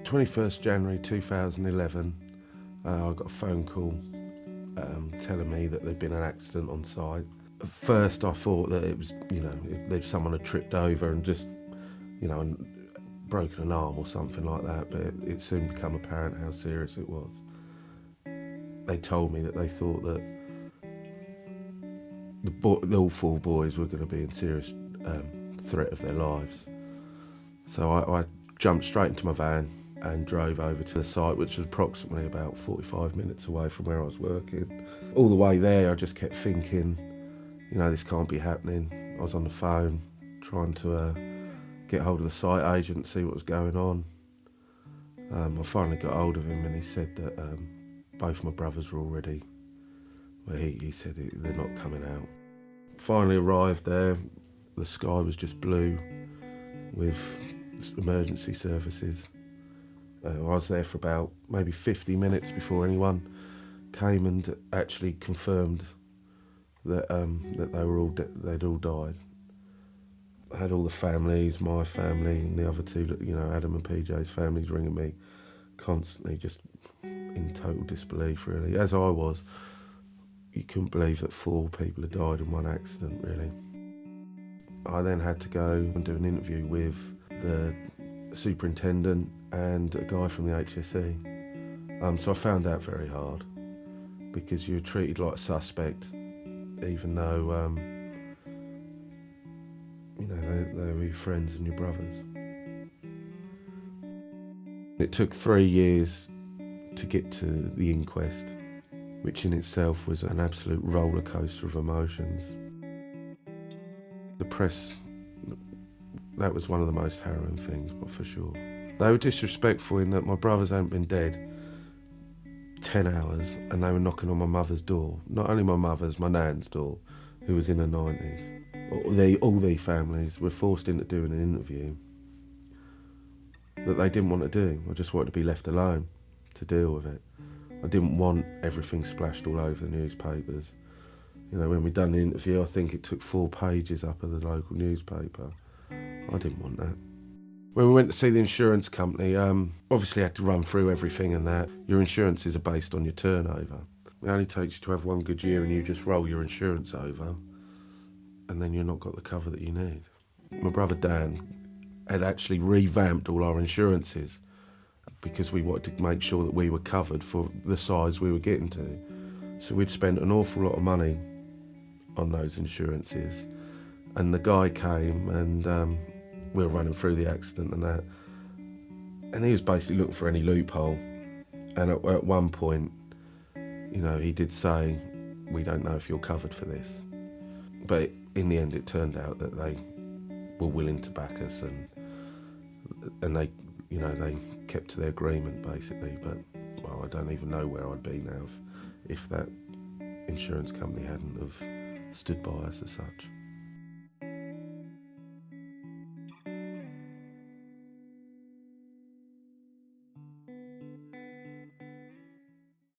21st January 2011, I got a phone call telling me that there'd been an accident on site. At first I thought that it was, if someone had tripped over and just, and broken an arm or something like that, but it soon became apparent how serious it was. They told me that they thought that all four boys were going to be in serious threat of their lives. So I jumped straight into my van and drove over to the site, which was approximately about 45 minutes away from where I was working. All the way there, I just kept thinking, this can't be happening. I was on the phone trying to get hold of the site agent, see what was going on. I finally got hold of him and he said that both my brothers were already, he said they're not coming out. Finally arrived there, the sky was just blue with emergency services. I was there for about maybe 50 minutes before anyone came and actually confirmed that they were they'd all died. I had all the families, my family and the other two, Adam and PJ's families ringing me constantly, just in total disbelief really, as I was. You couldn't believe that 4 people had died in one accident really. I then had to go and do an interview with the superintendent and a guy from the HSE. So I found that very hard because you were treated like a suspect even though they were your friends and your brothers. It took 3 years to get to the inquest, which in itself was an absolute roller coaster of emotions. The press, that was one of the most harrowing things, but for sure. They were disrespectful in that my brothers hadn't been dead 10 hours and they were knocking on my mother's door. Not only my mother's, my nan's door, who was in her 90s. All their families were forced into doing an interview that they didn't want to do. I just wanted to be left alone to deal with it. I didn't want everything splashed all over the newspapers. When we done the interview, I think it took 4 pages up of the local newspaper. I didn't want that. When we went to see the insurance company, obviously had to run through everything and that. Your insurances are based on your turnover. It only takes you to have one good year and you just roll your insurance over and then you've not got the cover that you need. My brother Dan had actually revamped all our insurances because we wanted to make sure that we were covered for the size we were getting to. So we'd spent an awful lot of money on those insurances. And the guy came and we were running through the accident and that. And he was basically looking for any loophole. And at one point, he did say, "We don't know if you're covered for this." But in the end, it turned out that they were willing to back us and they, they kept to their agreement basically. But, well, I don't even know where I'd be now if that insurance company hadn't have stood by us as such.